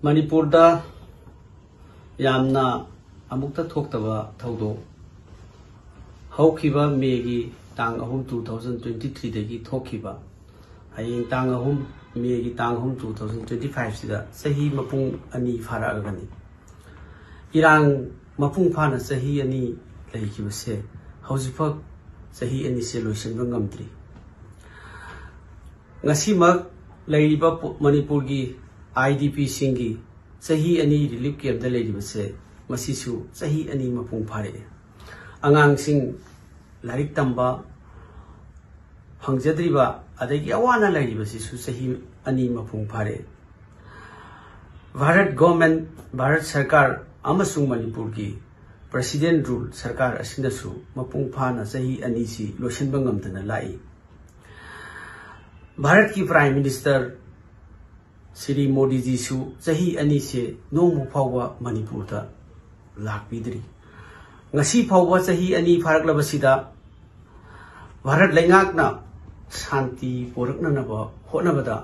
मणिपुर दा यामना अमुक्ता थोक्तबा थौदो हौखिबा मेगी तांग अहुम 2023 दगी थोखिबा हयें तांग अहुम मेगी तांग अहुम 2025 सिदा सही मपुंग अनि फारागनी इरांग मपुंग फाना सही अनि लैखिबसे हौजिफक सही अनि से लोइसनबा ngamdri ngasimak लैरिबा मणिपुर की IDP सिंगी सही अनि रिलीफ कैंप दा लैरिबसे मसिसु सही अनि मपुंग फारे अंगांग सिंग लारिक तंबा फंगजद्रिबा अदगी अवाना लैरिबसिसु सही अनि मपुंग फारे भारत गवर्नमेंट भारत सरकार अमसुंग मणिपुर की प्रेसिडेंट रूल सरकार असिनसु मपुंग फाना सही अनि सी लोइसनबा ngamdana लाई भारत की प्राइम मिनिस्टर श्री मोदी जी सु सही अनि से नोमु फाउबा मणिपुर दा लाकपिद्री ngasi फाउबा सही अनि फारकलबसिदा भारत लैंगाकना शांति पोरकननबा होनबदा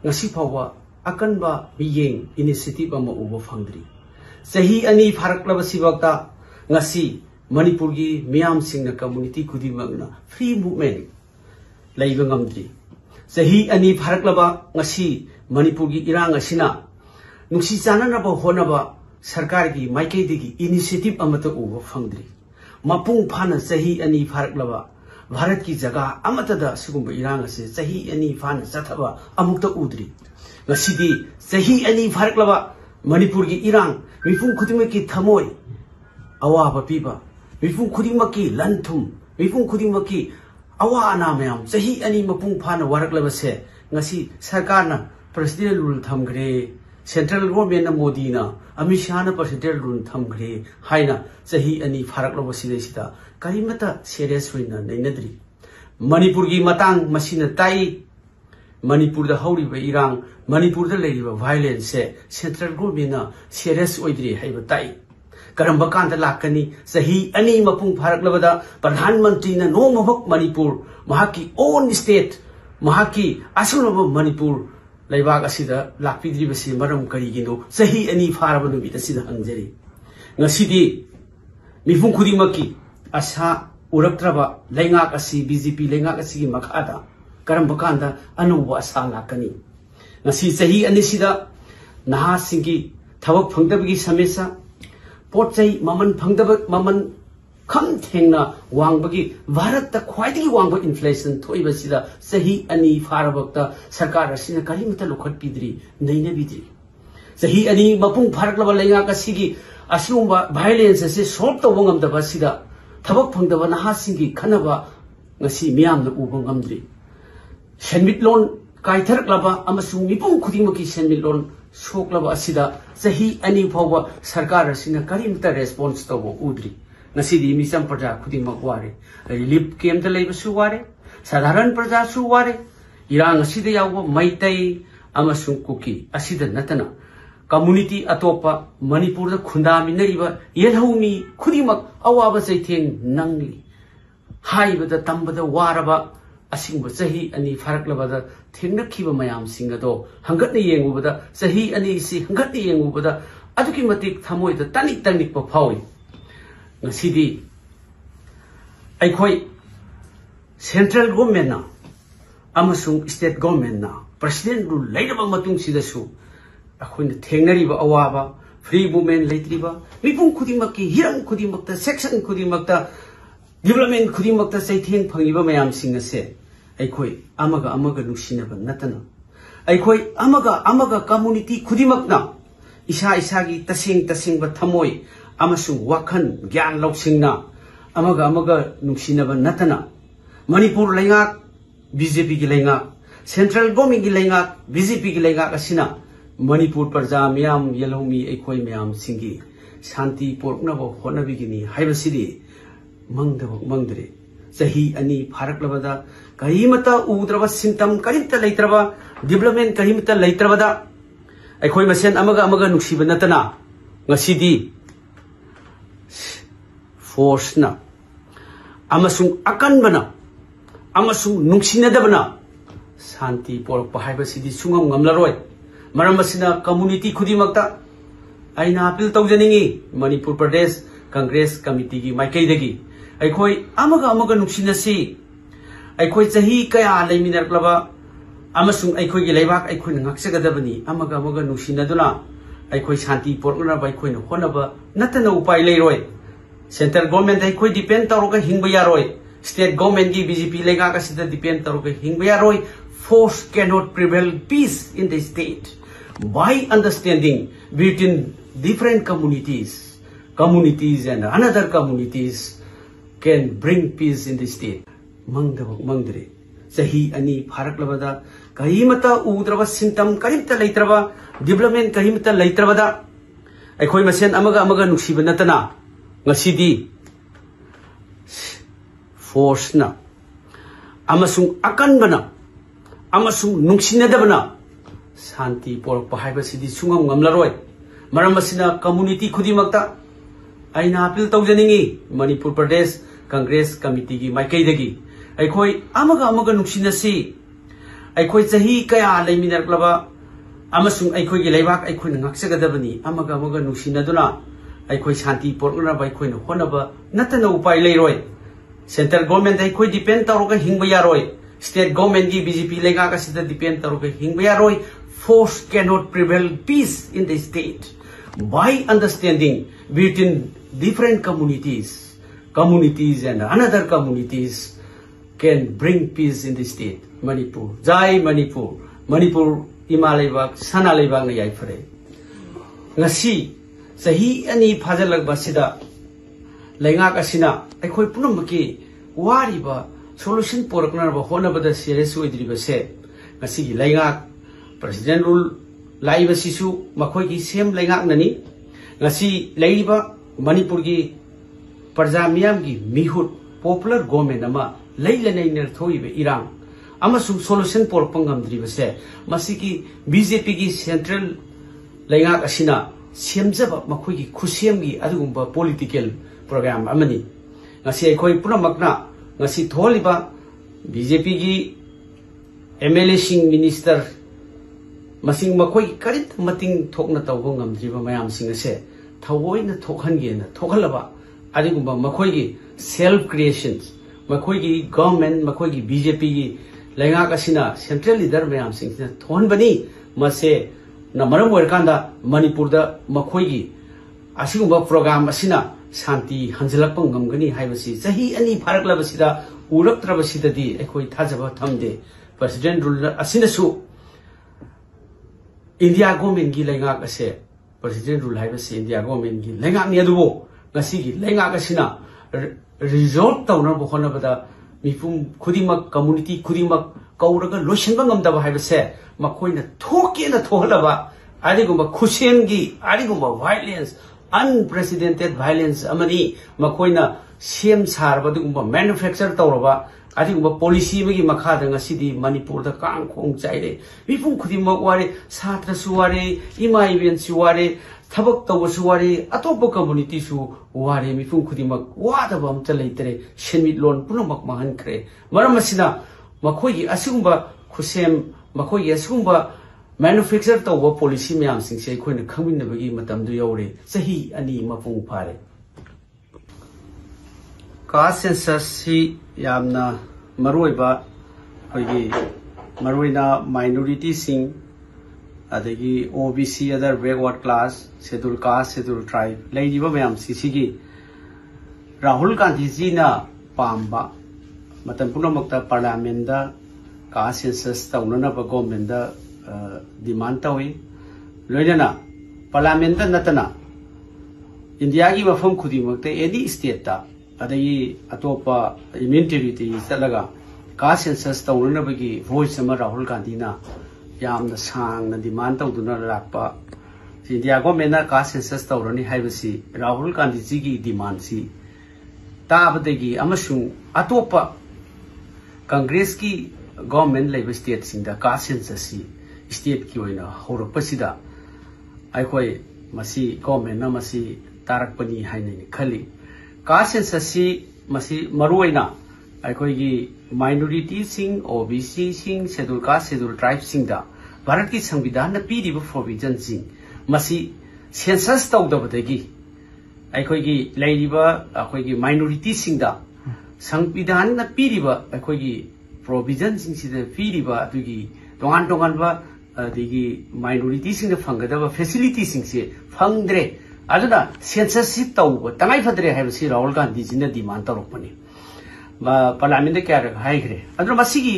ngasi फाउबा अकनबा बियेंग इनिशिएटिव अमा उबो फंगद्री सही अनि फारकलबसिबक्ता ngasi मणिपुर की मियाम सिंगना कम्युनिटी खुदिमगना फ्री मूवमेंट लैबा ngamdri सही अनि फारकलबा ngasi मणिपुर की इरांग असिना नुक्सी चाननबा होनबा सरकार की माइकेदिगी इनिशिएटिव अमत उबो फंगद्री मपुंग फाना सही अनि फारकलबा भारत की जगह अमतदा सुगुंबा इरांग असे सही अनि फाना चथबा अमुक्त उद्री ngasiदी सही अनि फारकलबा मणिपुर की इरांग मिपुंग खुदिमक की थमोय अवाबा पीबा मिपुंग खुदिमक की लंथुम मिपुंग खुदिमक की अवा अना मैम सही अनि मपुंग फाना वारकलबसे ngasi सरकार ना प्रेसिडेंट रूल थमग्रे सेंट्रल गवर्नमेंट मोदी ना अमित शाह ना प्रेसिडेंट रूल थमग्रे हाइना सही अनि फारकलबसिदा करिमता सीरियस होइना नैनद्री मणिपुर की मतांग मसिना ताई मणिपुर दा हौरिबा इरांग मणिपुर दा लैरिबा वायलेंस से सेंट्रल गवर्नमेंट ना सीरियस ओइद्री हाइबा ताई करंबा कांदा लाकनी सही अनि मपुंग फारकलबदा प्रधानमंत्री ना नोमबक मणिपुर महाकी ओन स्टेट महाकी असुनब मणिपुर लैबाग असिदा लाकपिद्रिबसि मरम करिगिनो सही अनि फारब नुबित असिदा हंजरी ngasiदी मिफुंग खुदिमकी आशा उरक्त्रबा लैंगाक असि बीजेपी लैंगाक असि मखादा करंबा कांदा अनौब आशा लाकनी ngasi सही अनि सिदा नहा सिंगी थबक फंगदबगी समेसा पोचै ममन फंगदब ममन खम थेंगना वांगबगी भारत ता ख्वाइदगी वांगब इन्फ्लेशन थोइबसिदा सही अनि फारबक्ता सरकार असिना करिमता लोखट पिद्री नैना बिद्री सही अनि मपुंग फारकलब लैंगा कसिगी असुंबा वायलेंस से सॉल्व तौब ngamdabasida थबक फंगदब नहासिंगी खनबा ngasi मियामना उब ngamdri सेनमिट लोन काइथरकलबा अमसुंग मिपुंग खुदिमकी सेनमिट लोन सोकलबा असिदा सही अनि फाउबा सरकार असिना करिमता रेस्पॉन्स तौब उद्री ngasiदी मिसम प्रजा खुदिमक वारे रिलीफ कैंप दा लैबसु वारे साधारण प्रजा सु वारे इरांग असिदा यावबा मैतै अमसुंग कुकी असिदा नतना कम्युनिटी अतोपा मणिपुर दा खुंदामिनरिबा येलहौमी खुदिमक अवाबा चैथेंग नंगली हाइबदा तंबदा वारबा असिंगबा सही अनि फारकलबदा थेंगनखिबा मयाम सिंगदो हंगतने येंगुबदा सही अनि सि हंगतने येंगुबदा अदुकी मतिक थमोयदा तनिक तनिक प फावि ngasiदी अखोई सेंट्रल गवर्नमेंट ना अमसुंग स्टेट गवर्नमेंट ना प्रेसिडेंट रूल लैरबा मतुंग सिदसु अखोइना थेंगनरिबा अवाबा फ्री मूवमेंट लैत्रिबा मिपुंग खुदिमकी हिरम खुदिमकता सेक्शन खुदिमकता डेवलपमेंट खुदिमकता चैथेंग फंगिबा मयाम सिंगसे अखोई अमगा अमगा नुसिनबा नतना अखोई अमगा अमगा कम्युनिटी खुदिमकना इसा इसागी तसिंग तसिंगबा थमोय अमसुंग वाखन ज्ञान लौसिंगना अमगा अमगा नुसिनबा नतना मणिपुर लैंगाक बीजेपी की लैंगाक सेंट्रल गवर्नमेंट की लैंगाक बीजेपी की लैंगाक असिना मणिपुर प्रजा मियाम येलौमी एखोई मियाम सिंगी शांति पोरकनबा होनबिगिनी हाइबसिदी मंगदरे सही अनि फारकलबदा करिमता उद्रबा सिम्टम करिमता लैत्रबा डेवलपमेंट करिमता लैत्रबदा एखोई मसेन अमगा अमगा नुसिबा नतना ngasiदी फोर्स ना अमसुंग अकनबना अमसुंग नुंगसिनदबना शांति पोरक पाहाइबसिदी सुंगम ngamlaroi मरम असिना कम्युनिटी खुदिमक्ता अइना अपील तौजनिंगी मणिपुर प्रदेश कांग्रेस कमिटी की माइकैदगी अखोई अमगा अमगा नुक्सिनसी अखोई चही कया लेमिनरक्लबा अमसुंग अखोई की लेबाक अखोई ngakchagadaबनी अमगा अमगा नुक्सिनदुना अखोई शांति पोरकनबा अखोई होनबा नतना उपाय लेरोय सेंट्रल गवर्नमेंट अखोई डिपेंड तौरगा हिंगबा यारोय स्टेट गवर्नमेंट की बीजेपी लेगा का डिपेंड तौरगा हिंगबा यारोय force cannot prevail peace in the state by understanding between different communities and another communities can bring peace in the state. Mangdre sahi ani pharak labada kahimata udraba symptom kahimta leitraba development kahimta leitraba da akhoi masen amaga nuksiba natana ngasidi force na amasung akanbana amasung nungsinadabana शांति पोरप हाइबसिदि सुंगम ngमलरोय मरम असिना community खुदिमक्ता अइना appeal तौजनिंगी Manipur प्रदेश Congress committee की माइकैदगी अखोई अमगा अमगा नुक्सिनसी अखोई चही कया लेमिनरक्लबा अमसुंग अखोई की लेबाक अखोई ngakchagadaबनी अमगा अमगा नुक्सिनदुना अखोई शांति पोरकनबा अखोई होनबा नतना उपाय लेरोय सेंट्रल गवर्नमेंट अखोई डिपेंड तौरगा हिंगबा यारोय स्टेट गवर्नमेंट की बीजेपी लेगा का डिपेंड तौरगा हिंगबा यारोय force cannot prevail peace in the state by understanding between different communities and another communities can bring peace in the state. Manipur jai Manipur imalebak sanalebak na yai phare ngasi sahi ani phajalak basida lenga kasina akhoi punamki wariba solution porakna ba honabada serious oidriba se ngasi gi lenga President rule laiba sisu makhoi ki sem laingak nani ngasi laiba Manipur ki parja miyam ki mihut popular government ama leilanai ner thoibe irang amasung solution por pangam dribase masi ki BJP ki central laingak asina semjaba makhoi ki khusem gi adugumba political program amani ngasi akhoi punamakna ngasi tholiba BJP ki MLA sing minister masing makhoi karit mating thokna tawbo ngamdriba mayam sing ase thawoina thokhange na thokhalaba adigumba makhoi gi self creations makhoi gi government makhoi gi BJP gi lainga kasina central leader mayam sing na thon bani mase na maram werkanda Manipur da makhoi gi asigumba program asina shanti hanjalakpa ngamgani haibasi chahi ani pharaklabasida uraktrabasida di ekhoi thajaba thamde president rule asina su India government की लेंगा कसे president rule है बस India government की लेंगा नहीं अदुबो नसी की लेंगा कसिना resort ताउना बखोना बता मिफुम खुदिमक community खुदिमक कौरगा लोशन बंगम दबा है बसे मकोई न थोके न थोहलबा आदिगुम्बा खुशेम की आदिगुम्बा violence unprecedented violence अमनी मकोई न सेम सार बदुगुम्बा manufacture तौरबा अदिगुम्बा पॉलिसी में की मखादा ngasiदी Manipur दा कांग खोंग चाइरे मिफुम खुदिमक वारे छात्र सुवारे इमा इवेंट सुवारे थबक तव सुवारे अतोप कम्युनिटी सु वारे मिफुम खुदिमक वादबम चलैतरे सेनमिट लोन पुनमक महनख्रे मरम असिना मखोई असुगुम्बा खुसेम मखोई असुगुम्बा मैन्युफैक्चर तव पॉलिसी म्याम सिंसे खोइन खमिनबगी मतमदु यौरे सही अनि मपुंग फारे कास्ट सेंसस सी यामना मरोइबा होगी मरोइना माइनॉरिटी सिंग अदगी OBC other backward class schedule caste schedule tribe लेजिबा मैम सिसिगी राहुल गांधी जी ना पाम्बा मतम पुनमक्ता पार्लियामेंट दा कास्ट सेंसस तौनना बा गवर्नमेंट दा डिमांड तौई लोइना पार्लियामेंट दा नतना इंडिया की मफम खुदिमक्ता एनी स्टेट ता अदगी अतोपा यूनियन टेरिटरी चलगा कास्ट सेंसस तौननबगी वॉइस अमा राहुल गांधी ना यामना सांगना डिमांड तौदुना लाकपा इंडिया गवर्नमेंट ना कास्ट सेंसस तौरनी हाइबसी राहुल गांधी जी की डिमांड सी ताबदगी अमसुंग अतोपा कांग्रेस की गवर्नमेंट लेबर स्टेट सिंदा कास्ट सेंसस सी स्टेट की ओइना होरपसिदा आइखोय मसी गवर्नमेंट ना मसी तारकपनी हाइने खली कास्ट सेंसस सी मसी मरुइना आइखोय की माइनॉरिटी सिंग OBC सिंग शेड्यूल कास्ट शेड्यूल ट्राइब सिंग दा भारत की संविधान न पीरिबा प्रोविजन सिंग मसी सेंसस तौदबदगी अखोगी लेरिबा अखोगी माइनॉरिटी सिंगदा संविधान न पीरिबा अखोगी प्रोविजन सिंग सिदा पीरिबा अदुगी तोंगान तोंगानबा अदगी माइनॉरिटी सिंग फंगदबा फैसिलिटी सिंग से फंगद्रे अदुना सेंसस सि तौब तंगाई फदरे हाइबसी राहुल गांधी जिना डिमांड तौरपनी पार्लियामेंट क्या हाइग्रे अदुना मसिगी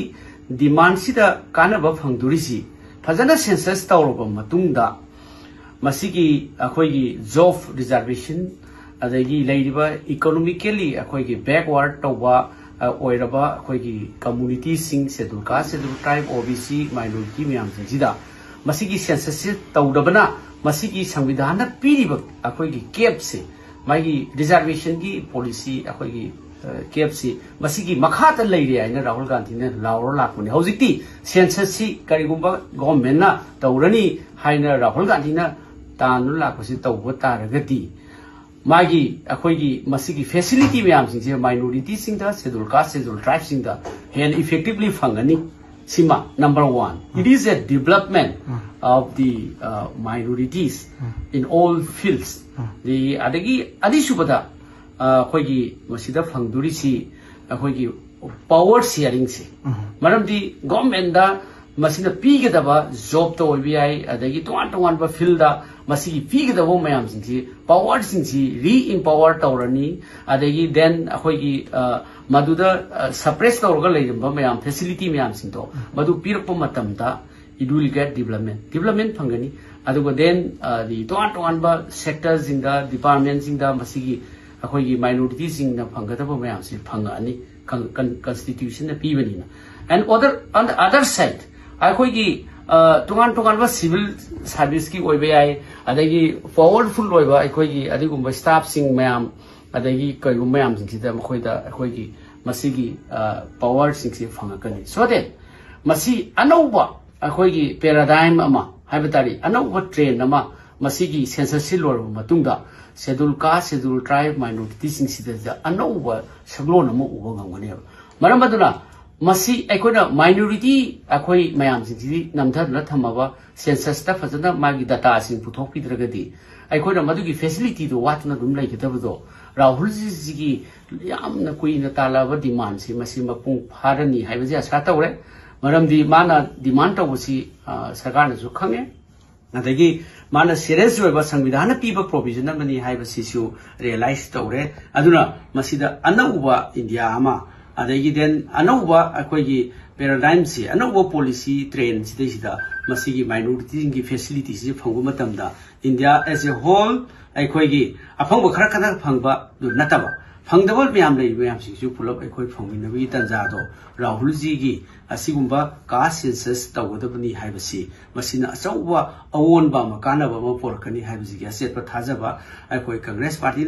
डिमांड सिदा कानबा फंगदुरिसी फजना सेंसस तौरबा मतुंगदा मसिगी अखोगी जॉब रिजर्वेशन अदगी लेरिबा इकोनॉमिकली अखोगी बैकवर्ड तौबा ओइरबा अखोगी कम्युनिटी सिंग schedule caste schedule tribe OBC minority मियाम सिदा मसिगी सेंसस तौदबना मसिगी संविधान पीरिबा अखोगी कैप से मागी रिजर्वेशन की पॉलिसी अखोगी कैप से मसिगी मखाता लेरे आइना राहुल गांधी ने लाउर लाखुने हौजिक्ति सेंसस सि करिगुंबा गवर्नमेंट ना तौरनी हाइना राहुल गांधी ना तानु लाखुसि तौबा तारगति मागी अखोगी मसिगी फैसिलिटी मैम सिंह माइनॉरिटी सिंह शेड्यूल कास्ट शेड्यूल ट्राइब सिंह हेन इफेक्टिवली फंगनी सिमा number 1 it is a development of the minorities in all fields the adagi adisubada khoigi masida phangduri si khoigi power sharing se maram di government da masina pigedaba job to obi ai adagi toan ba field da masigi pigedaba mayam sing si power sing si re empower tawrani adagi then khoigi maduda suppress tawrga leiramba mayam facility mayam sing to madu pirpa matam da it will get development fangani aduga then the toan ba sectors in the departments in the masigi akhoi minorities in the fangadaba mayam si phangani constitution na pibani na and on the other side akhoi gi toan ba civil service ki oibe ai adagi powerful oiba akhoi gi adigumba staff sing mayam adagi kai mayam sing sida akhoi da akhoi gi masigi power sing si phangakani so that masi anauba अखोगी paradigm अमा हाइबतारी अनौब train अमा मसिगी census सिलोर मतुंगा schedule caste schedule tribe minority सिंग सिदा अनौब सगलोन अमा उबा गंगने मरम अदुना मसी अखोना माइनॉरिटी अखोई मयाम सिंग नमधरना थमबा सेंसस ता फजना मागी डाटा सिंग पुथोकपिद्रगदी अखोना मदुगी फैसिलिटी दो वातना दुम लेगदबदो राहुल जी की यामना कुइना तालाबा डिमांड से मसी मपुंग फारनी हाइबजे आशा तौरे मरमदी माना डिमांड तौबसी सरकार ने खंगे अदगी माना सीरियस होइबा संविधान पीबा प्रोविजन अमनी हाइबसिसु रियलाइज तौरे अदुना मसिदा अनौबा इंडिया अमा अदगी देन अनौबा अखोगी पैराडाइम से अनौबा पॉलिसी ट्रेन सिदा मसिगी माइनॉरिटी की फैसिलिटी से फंगु मतमदा इंडिया एज ए होल अखोगी अफंग खरा खना फंगबा नतबा फंगदबल मैम मैम पुलप अखोई फंगमिनबी तंजादो राहुल जी की असिगुंबा कास्ट सेंसस तौगदबनी हाइबसी मसिना अचौबा अवोनबा मकानबा म पोरकनी हाइबसी असेट थाजबा अखोई कांग्रेस पार्टी